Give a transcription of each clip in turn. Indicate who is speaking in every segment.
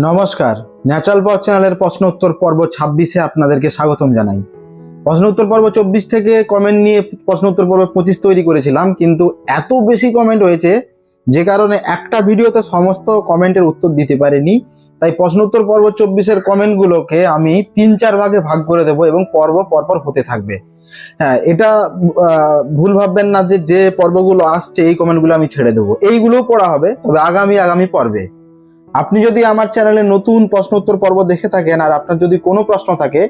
Speaker 1: নমস্কার, ন্যাচারাল পাওয়ার চ্যানেলের প্রশ্ন উত্তর পর্ব 26-এ আপনাদেরকে স্বাগতম জানাই। প্রশ্ন উত্তর পর্ব 24 থেকে কমেন্ট নিয়ে প্রশ্ন উত্তর পর্ব 25 তৈরি করেছিলাম, কিন্তু এত বেশি কমেন্ট হয়েছে যে কারণে একটা ভিডিওতে সমস্ত কমেন্টের উত্তর দিতে পারিনি। তাই প্রশ্ন উত্তর পর্ব 24-এর কমেন্টগুলোকে আমি 3-4 ভাগে ভাগ করে দেবো এবং পর্ব পরপর হতে থাকবে। হ্যাঁ, এটা ভুল ভাববেন না যে যে পর্বগুলো আসছে এই কমেন্টগুলো আমি ছেড়ে দেবো, এইগুলোও পড়া হবে, তবে আগামী পর্বে। আপনি যদি আমার চ্যানেলে নতুন প্রশ্ন উত্তর পর্ব দেখে থাকেন আর আপনার যদি কোনো প্রশ্ন থাকে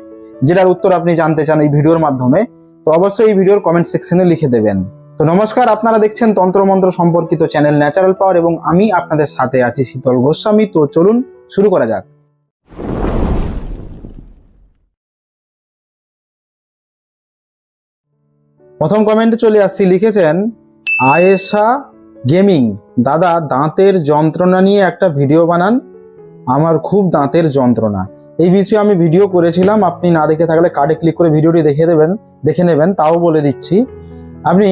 Speaker 1: যেটার উত্তর আপনি জানতে চান এই ভিডিওর মাধ্যমে, তো অবশ্যই এই ভিডিওর কমেন্ট সেকশনে লিখে দেবেন। তো নমস্কার, আপনারা দেখছেন তন্ত্রমন্ত্র সম্পর্কিত চ্যানেল ন্যাচারাল পাওয়ার এবং আমি আপনাদের সাথে আছি শীতল গোস্বামী। তো চলুন শুরু করা যাক। প্রথম কমেন্টে চলে আসছি, লিখেছেন আয়েশা গেমিং, দাদা দাঁতের যন্ত্রণা নিয়ে একটা ভিডিও বানান, আমার খুব দাঁতের যন্ত্রণা। এই বিষয়ে আমি ভিডিও করেছিলাম, আপনি না দেখে থাকলে কার্ডে ক্লিক করে ভিডিওটি দেখে নেবেন। তাও বলে দিচ্ছি, আপনি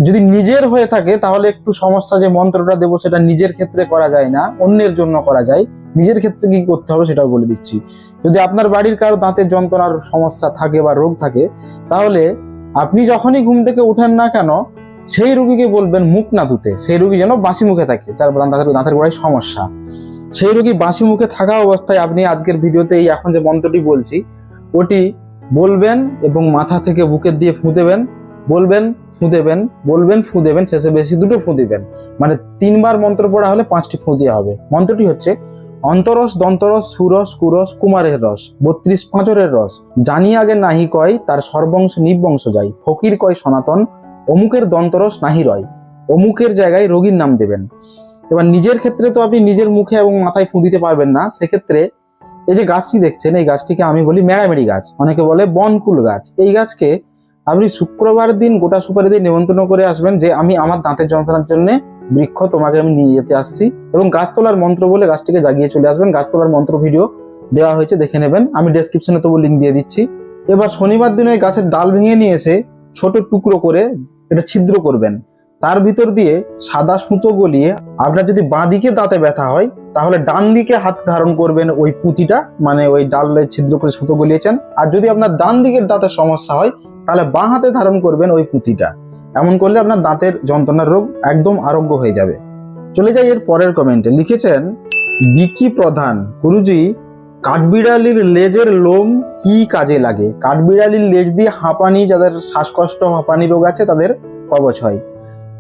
Speaker 1: যদি নিজের হয়ে থাকে তাহলে একটু সমস্যা, যে মন্ত্রটা দেবো সেটা নিজের ক্ষেত্রে করা যায় না, অন্যের জন্য করা যায়। নিজের ক্ষেত্রে কি করতে হবে সেটাও বলে দিচ্ছি। যদি আপনার বাড়ির কারো দাঁতের যন্ত্রণার সমস্যা থাকে বা রোগ থাকে, তাহলে আপনি যখনই ঘুম থেকে উঠেন না কেন সেই রোগীকে বলবেন মুখ না ধুতে, সেই রোগী যেন বাসি মুখে থাকে, যার দাঁতের গোড়ায় সমস্যা। সেই রোগী বাসি মুখে থাকা অবস্থায় আপনি আজকের ভিডিওতে এই এখন যে মন্ত্রটি বলছি ওটি বলবেন এবং মাথা থেকে বুকের দিয়ে ফু দেবেন, বলবেন ফু দেবেন, বলবেন ফু দেবেন, শেষে বেশি দুটো ফু দিবেন। মানে 3 বার মন্ত্র পড়া হলে 5টি ফু দেওয়া হবে। মন্ত্রটি হচ্ছে অন্তরস দন্তরস সুরস কুরস কুমারের রস 32 পাঁচরের রস, জানি আগে নাহি কয় তার সর্বংশ নিবংশ যায়, ফকির কয় সনাতন অমুকের দন্তরস নাহি রয়। অমুকের জায়গায় রোগীর নাম দেবেন। এবার নিজের ক্ষেত্রে তো আপনি নিজের মুখে এবং মাথায় ফু দিতে পারবেন না, সেক্ষেত্রে এই যে গাছটি দেখছেন এই গাছটিকে আমি বলি মেড়ামেড়ি গাছ, অনেকে বলে বনকুল গাছ। এই গাছকে আপনি শুক্রবার দিন গোটা সুপারি দিয়ে নিমন্ত্রণ করে আসবেন যে আমি আমার দাঁতের যন্ত্রণার জন্য বৃক্ষ তোমাকে আমি নিয়ে যেতে আসছি, এবং গাছ তোলার মন্ত্র বলে গাছটিকে জাগিয়ে চলে আসবেন। গাছ তোলার মন্ত্র ভিডিও দেওয়া হয়েছে, দেখে নেবেন, আমি ডেসক্রিপশনে তবু লিঙ্ক দিয়ে দিচ্ছি। এবার শনিবার দিনে গাছের ডাল ভেঙে নিয়ে এসে ছোট টুকরো করে এটা ছিদ্র করবেন, তার ভিতর দিয়ে সাদা সুতো গলিয়ে, আপনার যদি বাঁ দিকে দাঁতে ব্যথা হয় তাহলে ডান দিকে হাত ধারণ করবেন ওই পুঁতিটা, মানে ওই ডালে ছিদ্র করে সুতো গলিয়েছেন। আর যদি আপনার ডান দিকের দাঁতের সমস্যা হয় তাহলে বাঁ হাতে ধারণ করবেন ওই পুঁতিটা। এমন করলে আপনার দাঁতের যন্ত্রণার রোগ একদম আরোগ্য হয়ে যাবে। চলে যাই এর পরের কমেন্টে, লিখেছেন বিকি প্রধান, গুরুজি কাঠবিড়ালির লেজের লোম কি কাজে লাগে? কাঠবিড়ালির লেজ দিয়ে হাঁপানি, যাদের শ্বাসকষ্ট হাঁপানি রোগ আছে তাদের কবচ হয়।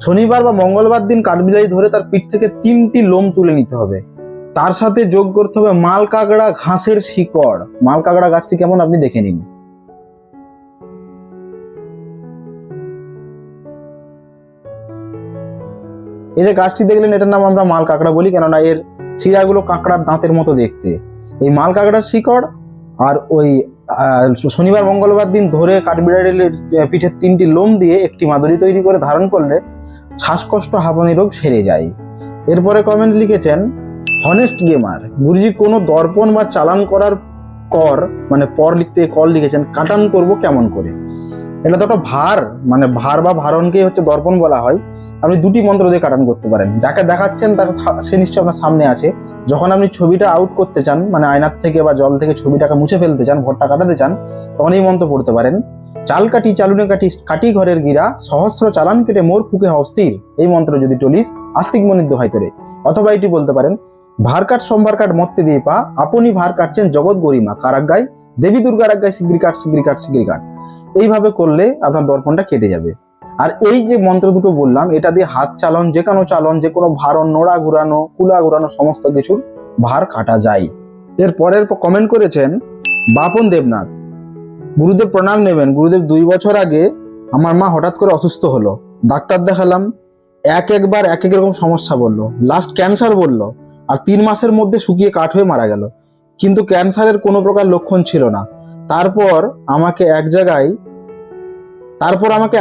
Speaker 1: শনিবার বা মঙ্গলবার দিন কাঠবিড়ালি ধরে তার পিঠ থেকে 3টি লোম তুলে নিতে হবে, তার সাথে যোগ করতে হবে মাল কাঁকড়া ঘাসের শিকড়। মাল কাঁকড়া গাছটি কেমন আপনি দেখে নিন। এই যে গাছটি দেখলেন এটার নাম আমরা মাল কাঁকড়া বলি, কেননা এর শিরাগুলো কাঁকড়ার দাঁতের মতো দেখতে। এই মাল কাঁকড়ার শিকড় আর ওই শনিবার মঙ্গলবার দিন ধরে কাঠবিড়ালির পিঠের 3টি লোম দিয়ে একটি মাদুরি তৈরি করে ধারণ করলে শ্বাসকষ্ট হাঁপানি রোগ সেরে যায়। এরপরে কমেন্ট লিখেছেন হনেস্ট গেমার, গুরুজি কোনো দর্পণ বা চালান করার কর, মানে পর লিখতে কর লিখেছেন, কাটান করব কেমন করে? এটা তো একটা ভার, মানে ভার বা ভারণকে হচ্ছে দর্পণ বলা হয়। আপনি 2টি মন্ত্র দিয়ে কাটান করতে পারেন। যাকে দেখাচ্ছেন তার সে নিশ্চয়ই আপনার সামনে আছে। যখন আপনি ছবিটা আউট করতে চান, মানে আয়নার থেকে বা জল থেকে ছবিটাকে মুছে ফেলতে চান, ঘরটা কাটাতে চান, তখন এই মন্ত্র পড়তে পারেন। চাল কাটি চালুনে কাটি কাটি ঘরের গিরা, সহস্র চালান কেটে মোর ফুকে অস্থির। এই মন্ত্র যদি টলিস আস্তিক মনির দোহাই তোরে। অথবা এটি বলতে পারেন ভার কাট সম্ভার কাট মত্তে দিয়ে পা, আপনি ভার কাটছেন জগৎ গরিমা কারাগ্গায়, দেবী দুর্গার আজ্ঞায় শিগগিরি কাট শিগগিরি কাট শিগগিরি কাট। এইভাবে করলে আপনার দর্পণটা কেটে যাবে। আর এই যে মন্ত্র দুটো বললাম এটা দিয়ে হাত চালন, যে কোনো ভারণ, নোড়া ঘুরানো, কুলা ঘুরানো, সমস্ত কিছুর ভার কাটা যায়। এর পরের কমেন্ট করেছেন বাপন দেবনাথ, গুরুদেব প্রণাম নেবেন। গুরুদেব 2 বছর আগে আমার মা হঠাৎ করে অসুস্থ হলো, ডাক্তার দেখালাম, একবার এক এক রকম সমস্যা বললো, লাস্ট ক্যান্সার বললো, আর 3 মাসের মধ্যে শুকিয়ে কাঠ হয়ে মারা গেল। কিন্তু ক্যান্সারের কোনো প্রকার লক্ষণ ছিল না। তারপর আমাকে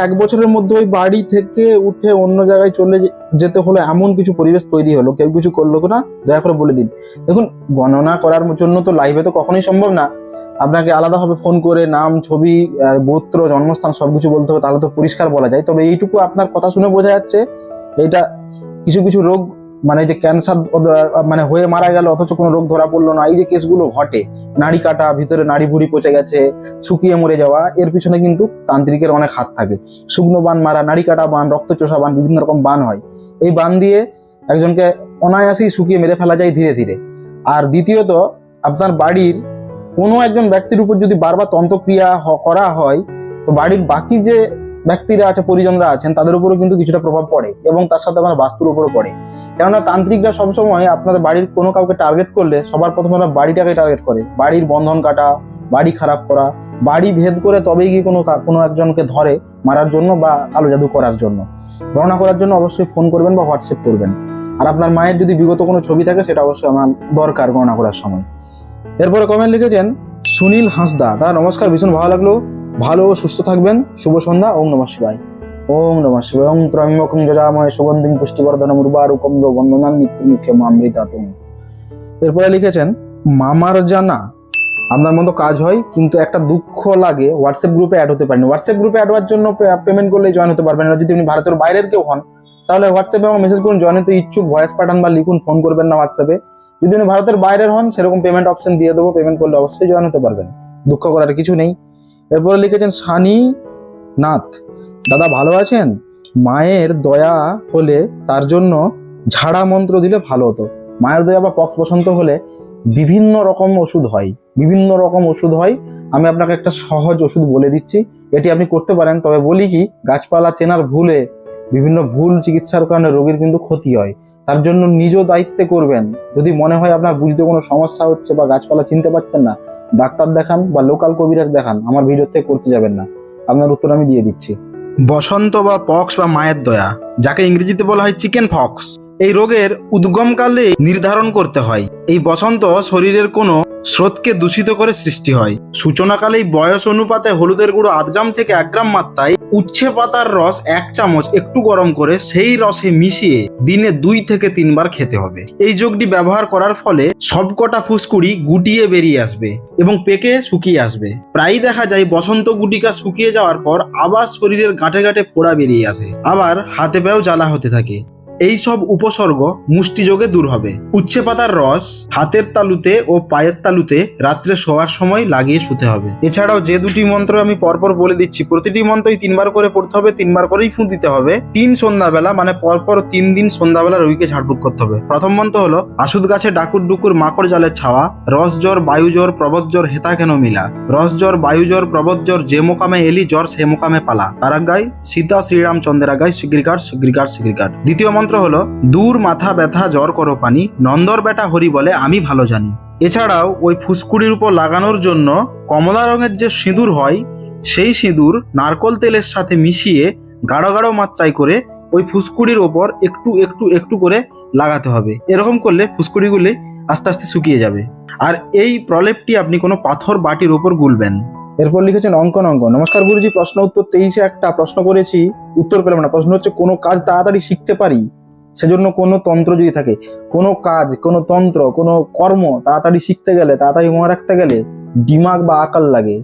Speaker 1: 1 বছরের মধ্যে ওই বাড়ি থেকে উঠে অন্য জায়গায় চলে যেতে হলো, এমন কিছু পরিবেশ তৈরি হলো। কেউ কিছু করলো না, দয়া করে বলে দিন। দেখুন, গণনা করার জন্য তো লাইভে তো কখনোই সম্ভব না, আপনাকে আলাদাভাবে ফোন করে নাম, ছবি, গোত্র, জন্মস্থান সবকিছু বলতে হবে, তাহলে তো পরিষ্কার বলা যায়। তবে এইটুকু আপনার কথা শুনে বোঝা যাচ্ছে এটা কিছু রোগ মানে যে ক্যান্সার মানে হয়ে মারা গেল অথচ কোনো রোগ ধরা পড়লো না, এই যে কেসগুলো ঘটে, নাড়ি কাটা, ভিতরে নাড়ি ভুড়ি পচে গেছে, শুকিয়ে মরে যাওয়া, এর পিছনে কিন্তু তান্ত্রিকের অনেক হাত থাকে। শুকনো বান মারা, নাড়ি কাটা বান, রক্তচোষা বান, বিভিন্ন রকম বান হয়। এই বান দিয়ে একজনকে অনায়াসেই শুকিয়ে মেরে ফেলা যায় ধীরে ধীরে। আর দ্বিতীয়ত, আপনার বাড়ির কোনো একজন ব্যক্তির উপর যদি বারবার তন্ত্রক্রিয়া করা হয়, তো বাড়ির বাকি যে ব্যক্তিরা আছে, পরিজনরা আছেন, তাদের উপরও কিন্তু কিছুটা প্রভাব পড়ে, এবং তার সাথে আমার বাস্তুর উপরও পড়ে। কেননা তান্ত্রিকরা সবসময় আপনাদের বাড়ির কোনো কাউকে টার্গেট করলে সবার প্রথমে ওরা বাড়িটাকে টার্গেট করে, বাড়ির বন্ধন কাটা, বাড়ি খারাপ করা, বাড়ি ভেদ করে তবেই গিয়ে কোনো একজনকে ধরে মারার জন্য বা কালো জাদু করার জন্য। গণনা করার জন্য অবশ্যই ফোন করবেন বা হোয়াটসঅ্যাপ করবেন। আর আপনার মায়ের যদি বিগত কোনো ছবি থাকে সেটা অবশ্যই আমার দরকার গণনা করার সময়। এরপরে কমেন্ট লিখেছেন সুনীল হাঁসদা, দা নমস্কার, ভীষণ ভালো লাগলো, ভালো ও সুস্থ থাকবেন, শুভ সন্ধ্যা, ওম নমঃ শিবায়। ওম নমঃ শিবায়। ওম ত্র্যম্বকং যজামহে সুগন্ধিং পুষ্টিবর্ধনম উর্বারুকম বন্দনান মৃত্যুর মুখে মামৃতাতুম। এরপরে লিখেছেন মামার জানা, আপনার মতো কাজ হয় কিন্তু একটা দুঃখ লাগে হোয়াটসঅ্যাপ গ্রুপে অ্যাড হতে পারেনি। হোয়াটসঅ্যাপ গ্রুপে অ্যাড হওয়ার জন্য পেমেন্ট করলে জয়েন হতে পারবেন না। যদি আপনি ভারতের বাইরের কেউ হন তাহলে হোয়াটসঅ্যাপে আমার মেসেজ করুন, জয়েন হতে ইচ্ছুক, ভয়েস পাঠান বা লিখুন, ফোন করবেন না হোয়াটসঅ্যাপে। যদি আপনি ভারতের বাইরের হন সেরকম পেমেন্ট অপশন দিয়ে দেবো, পেমেন্ট করলে অবশ্যই জয়েন হতে পারবেন, দুঃখ করার কিছু নেই। এরপরে লিখেছেন সানি নাথ, দাদা ভালো আছেন? মায়ের দয়া হলে তার জন্য ঝাড়া মন্ত্র দিলে ভালো হতো। মায়ের দয়া বা পক্স বসন্ত হলে বিভিন্ন রকম ওষুধ হয়, বিভিন্ন রকম ওষুধ হয়। আমি আপনাকে একটা সহজ ওষুধ বলে দিচ্ছি, এটি আপনি করতে পারেন। তবে বলি কি, গাছপালা চেনার ভুলে বিভিন্ন ভুল চিকিৎসার কারণে রোগীর কিন্তু ক্ষতি হয়। তার জন্য নিজ দায়িত্বে করবেন। যদি মনে হয় আপনার বুঝতে কোনো সমস্যা হচ্ছে বা গাছপালা চিনতে পারছেন না, ডাক্তার দেখান বা লোকাল কবিরাজ দেখান, আমার ভিডিও থেকে করতে যাবেন না। আপনার উত্তর আমি দিয়ে দিচ্ছি। বসন্ত বা পক্স বা মায়ের দয়া, যাকে ইংরেজিতে বলা হয় চিকেন পক্স, এই রোগের উদ্গমকালে নির্ধারণ করতে হয়। এই বসন্ত শরীরের কোনো স্রোতকে দূষিত করে সৃষ্টি হয়। সূচনাকালেই বয়স অনুপাতে হলুদের গুঁড়ো 8 গ্রাম থেকে 1 গ্রাম মাত্রায়, উচ্ছে পাতার রস 1 চামচ একটু গরম করে সেই রসে মিশিয়ে দিনে 2 থেকে 3 বার খেতে হবে। এই যোগটি ব্যবহার করার ফলে সবকটা ফুসকুড়ি গুটিয়ে বেরিয়ে আসবে এবং পেকে শুকিয়ে আসবে। প্রায়ই দেখা যায় বসন্ত গুটিকা শুকিয়ে যাওয়ার পর আবার শরীরের গাঁটে গাঁটে ফোড়া বেরিয়ে আসে, আবার হাতে পায়েও জ্বালা হতে থাকে। এই সব উপসর্গ মুষ্টিযোগে দূর হবে। উচ্ছে পাতার রস হাতের তালুতে ও পায়ের তালুতে রাত্রে শোয়ার সময় লাগিয়ে শুতে হবে। এছাড়াও যে দুটি মন্ত্র আমি পরপর বলে দিচ্ছি, প্রতিটি মন্ত্রই 3 বার করে পড়তে হবে, 3 বার করেই ফুঁ দিতে হবে। 3 সন্ধ্যাবেলা, মানে পরপর 3 দিন সন্ধ্যাবেলা রোগীকে ঝাড়ফুঁক করতে হবে। প্রথম মন্ত্র হলো আসুদ গাছে ডাকুর ডুকুর মাকড় জালের ছাওয়া, রস জ্বর বায়ু জ্বর প্রবদ জ্বর হেতা কেন মিলা, রস জ্বর বায়ু জ্বর প্রবদ জ্বর যে মোকামে এলি জ্বর সে মোকামে পালা, তারাগায় সীতা শ্রীরামচন্দ্রের আগায় শিগগিরকার শিগগিরকার শিগগিরকার। দ্বিতীয় মন্ত্র হলো দূর মাথা ব্যথা জ্বর করো পানি, নন্দর বেটা হরি বলে আমি ভালো জানি। এছাড়াও ওই ফুসকুড়ির উপর লাগানোর জন্য কমলা রঙের যে সিঁদুর হয়, সেই সিঁদুর নারকোল তেলের সাথে মিশিয়ে গাঢ় গাঢ় মাত্রায় করে ওই ফুসকুড়ির ওপর একটু একটু একটু করে লাগাতে হবে। এরকম করলে ফুসকুড়িগুলি আস্তে আস্তে শুকিয়ে যাবে। আর এই প্রলেপটি আপনি কোনো পাথর বাটির ওপর গুলবেন। এরপর লিখেছেন অঙ্কন। নমস্কার গুরুজি, প্রশ্ন উত্তর 23-এ একটা প্রশ্ন করেছি, উত্তর পেলাম না। প্রশ্ন হচ্ছে কোনো কাজ তাড়াতাড়ি শিখতে পারি, সেজন্য কোনো তন্ত্র যদি থাকে, কোনো কাজ, কোনো তন্ত্র, কোনো কর্ম তাড়াতাড়ি শিখতে গেলে, তাড়াতাড়ি মনে রাখতে গেলে দিমাগ বা আকাল লাগে,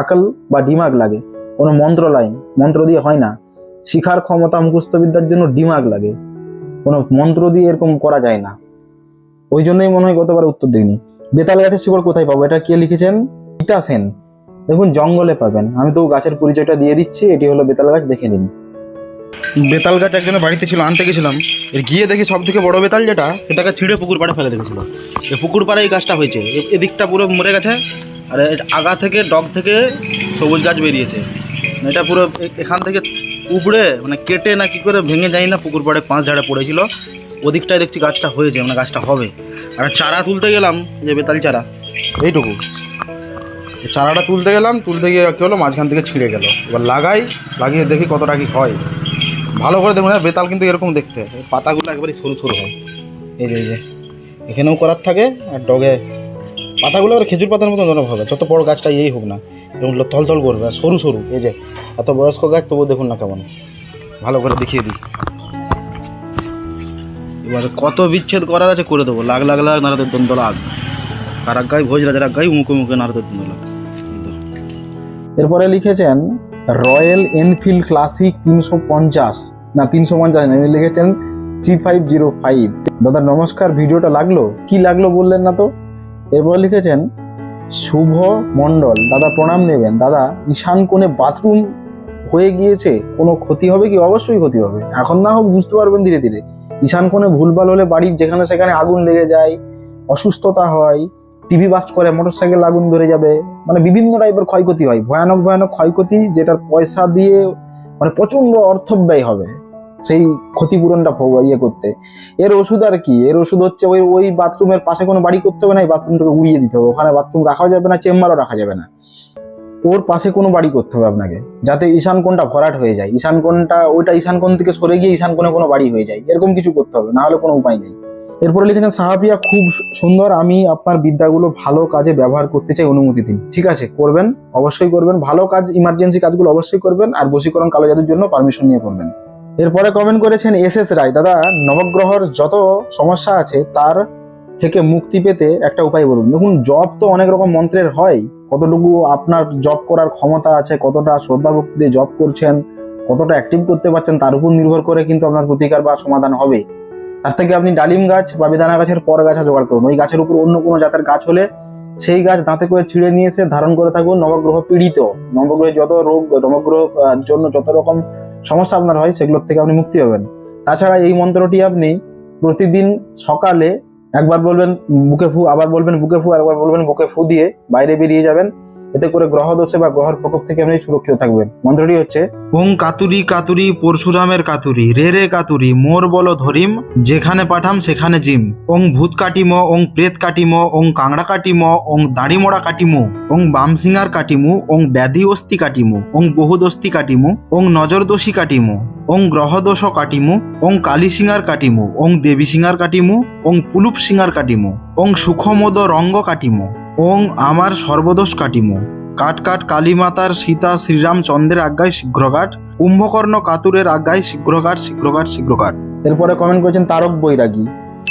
Speaker 1: আকাল বা দিমাগ লাগে। কোনো মন্ত্র দিয়ে হয় না। শিখার ক্ষমতা মুখস্থ বিদ্যার জন্য দিমাগ লাগে, কোনো মন্ত্র দিয়ে এরকম করা যায় না। ওই জন্যই মনে হয় গতবার উত্তর দিইনি। বেতাল গাছের শিকড় কোথায় পাবো, এটা কে লিখেছেন? গীতা সেন। দেখুন জঙ্গলে পাবেন, আমি তো গাছের পরিচয়টা দিয়ে দিচ্ছি। এটি হলো বেতাল গাছ, দেখে নিন। বেতাল গাছ একজনের বাড়িতে ছিল, আনতে গেছিলাম, এর গিয়ে দেখি সব থেকে বড় বেতাল যেটা, সেটাকে ছিঁড়ে পুকুর পাড়ে ফেলে রেখেছিল। এই পুকুর পাড়ে এই গাছটা হয়েছে, এদিকটা পুরো মরে গেছে, আর আগা থেকে ডগ থেকে সবুজ গাছ বেরিয়েছে। এটা পুরো এখান থেকে উপড়ে মানে কেটে না কি করে ভেঙে যায় না, পুকুর পাড়ে 5 ঝাড়ে পড়েছিল। ওদিকটায় দেখছি গাছটা হয়েছে, মানে গাছটা হবে। আর চারা তুলতে গেলাম, যে বেতাল চারা এইটুকু চারাটা তুলতে গেলাম, তুলতে গিয়ে কী হলো, মাঝখান থেকে ছিঁড়ে গেল। এবার লাগিয়ে দেখি কতটা কি হয়। ভালো করে দেখুন, বেতাল কিন্তু এরকম দেখতে, পাতাগুলো একবারে সরু সরু হয়। এই যে এখানেও করার থাকে, আর ডগে পাতাগুলো আবার খেজুর পাতার মতো নরম হবে। যত বড় গাছটা এই হোক না, এরকম থলথল করবে, আর সরু সরু। এই যে এত বয়স্ক গাছ, তবুও দেখুন না কেমন। ভালো করে দেখিয়ে দিই। এবার কত বিচ্ছেদ করার আছে করে দেবো। লাগ নারদের দ্বন্দ্ব লাগ, কারাক গাই ভোজ রাজার গাই মুখে মুখে নারদের দ্বন্দ্ব লাগ। এরপরে লিখেছেন রয়্যাল এনফিল্ড ক্লাসিক 350 না 350 না, লিখেছেন 3505। দাদা নমস্কার, ভিডিওটা লাগলো? কি লাগলো বললেন না তো। এরপর লিখেছেন শুভ মণ্ডল, দাদা প্রণাম নেবেন। দাদা ঈশান কোণে বাথরুম হয়ে গিয়েছে, কোনো ক্ষতি হবে কি? অবশ্যই ক্ষতি হবে, এখন না হোক বুঝতে পারবেন ধীরে ধীরে। ঈশান কোণে ভুলভাল হলে বাড়ির যেখানে সেখানে আগুন লেগে যায়, অসুস্থতা হয়, টিভি বাস্ট করে, মোটরসাইকেল আগুন ধরে যাবে, মানে বিভিন্ন টাইপের ক্ষয়ক্ষতি হয়, ভয়ানক ভয়ানক ক্ষয়ক্ষতি, যেটার পয়সা দিয়ে মানে প্রচন্ড অর্থ ব্যয় হবে সেই ক্ষতিপূরণটা ইয়ে করতে। এর ওষুধ আর কি, এর ওষুধ হচ্ছে ওই ওই বাথরুমের পাশে কোনো বাড়ি করতে হবে না, এই বাথরুমটাকে উড়িয়ে দিতে হবে। ওখানে বাথরুম রাখা যাবে না, চেম্বারও রাখা যাবে না, ওর পাশে কোনো বাড়ি করতে হবে আপনাকে, যাতে ঈশান কোণটা ভরাট হয়ে যায়, ঈশান কোণটা ওইটা ঈশান কোণ থেকে সরে গিয়ে ঈশান কোণে কোনো বাড়ি হয়ে যায়, এরকম কিছু করতে হবে, না হলে কোনো উপায় নেই। এরপরে লিখেছেন সাহাবিয়া খুব সুন্দর, আমি আপনার বিদ্যাগুলো ভালো কাজে ব্যবহার করতে চাই, অনুমতি দিন। ঠিক আছে, করবেন, অবশ্যই করবেন, ভালো কাজ, ইমার্জেন্সি কাজগুলো অবশ্যই করবেন, আর বশীকরণ কালো জাদুর জন্য পারমিশন নিয়ে করবেন। এরপরে কমেন্ট করেছেন এস রায়, দাদা নবগ্রহর যত সমস্যা আছে তার থেকে মুক্তি পেতে একটা উপায় বলুন। দেখুন, জব তো অনেক রকম মন্ত্রের হয়, কতটুকু আপনার জব করার ক্ষমতা আছে, কতটা শ্রদ্ধা ভক্তি দিয়ে জব করছেন, কতটা অ্যাক্টিভ করতে পারছেন, তার উপর নির্ভর করে কিন্তু আপনার প্রতিকার বা সমাধান হবে। তার থেকে আপনি ডালিম গাছ বা বেদানা গাছের পর গাছা জোগাড় করুন, ওই গাছের উপর অন্য কোনো জাতের গাছ হলে সেই গাছ দাঁতে করে ছিঁড়ে নিয়ে এসে ধারণ করে থাকুন। নবগ্রহ পীড়িত, নবগ্রহে যত রোগ, নবগ্রহ জন্য যত রকম সমস্যা আপনার হয়, সেগুলোর থেকে আপনি মুক্তি পাবেন। তাছাড়া এই মন্ত্রটি আপনি প্রতিদিন সকালে একবার বলবেন বুকে ফু, আবার বলবেন বুকে ফু, আর একবার বলবেন বুকে ফু দিয়ে বাইরে বেরিয়ে যাবেন। এতে করে গ্রহ দোষে বা গ্রহের প্রকোপ থেকে আপনি সুরক্ষিত থাকবেন। মন্ত্রটি হচ্ছে ওং কাতুরি কাতুরি পরশুরামের কাতুরি, রে রে কাতুরি মোর বলো ধরিম, যেখানে পাঠাম সেখানে জিম। ওং ভূত কাটিমো, ওং প্রেত কাটিমো, ওং কাংড়া কাটিমো, ওং দাড়ি মোড়া কাটিমু, ওং বামসিঙ্গার কাটিমু, ওং ব্যাধি অস্তি কাটিমু, ওং বহুদস্তি কাটিমু, ওং নজর দোষী কাটিমু, ওং গ্রহদোষ কাটিমু, ওং কালী সিঙ্গার কাটিমু, ওং দেবী সিঙ্গার কাটিমু, ওং পুলুপ সিঙ্গার কাটিমু, ওং সুখমোদ রঙ্গ কাটিমু, ওং আমার সর্বদোষ কাটিমু। কাট কাট কালী মাতার সীতা শ্রীরামচন্দ্রের আজ্ঞায় শীঘ্রকাট, কুম্ভকর্ণ কাতুরের আজ্ঞায় শীঘ্রকাট শীঘ্রকাট শীঘ্রকাট। এরপরে কমেন্ট করেছেন তারক বৈরাগী,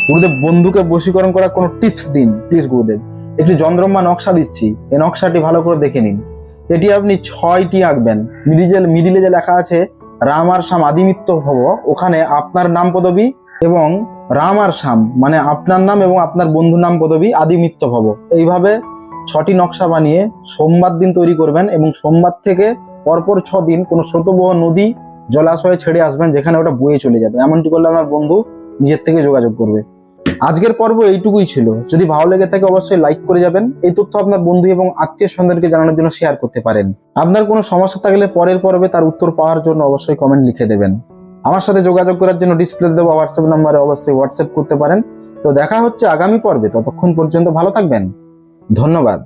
Speaker 1: গুরুদেব বন্ধুকে বশীকরণ করার কোনো টিপস দিন প্লিজ গুরুদেব। একটি চন্দ্রমা নকশা দিচ্ছি, এই নকশাটি ভালো করে দেখে নিন। এটি আপনি 6টি আঁকবেন, মিডিলে যে লেখা আছে রাম আর শ্যাম আদিমিত্য ভব, ওখানে আপনার নাম পদবী এবং রাম আর শ্যাম মানে আপনার নাম এবং আপনার বন্ধুর নাম পদবী আদিমিত্য ভব, এইভাবে 6টি নকশা বানিয়ে সোমবার দিন তৈরি করবেন, এবং সোমবার থেকে পরপর 6 দিন কোনো স্রোতবহ নদী জলাশয়ে ছেড়ে আসবেন, যেখানে ওটা বয়ে চলে যাবে। এমনটি করলে আমার বন্ধু নিজের থেকে যোগাযোগ করবে। আজকের পর্ব এইটুকুই ছিল, যদি ভালো লেগে থাকে অবশ্যই লাইক করে যাবেন। এই তথ্য আপনার বন্ধু এবং আত্মীয় স্বজনকে জানানোর জন্য শেয়ার করতে পারেন। আপনার কোনো সমস্যা থাকলে পরের পর্বে তার উত্তর পাওয়ার জন্য অবশ্যই কমেন্ট লিখে দেবেন। আমার সাথে যোগাযোগ করার জন্য ডিসপ্লে দেওয়া হোয়াটসঅ্যাপ নাম্বারে অবশ্যই হোয়াটসঅ্যাপ করতে পারেন। তো দেখা হচ্ছে আগামী পর্বে, ততক্ষণ পর্যন্ত ভালো থাকবেন, ধন্যবাদ।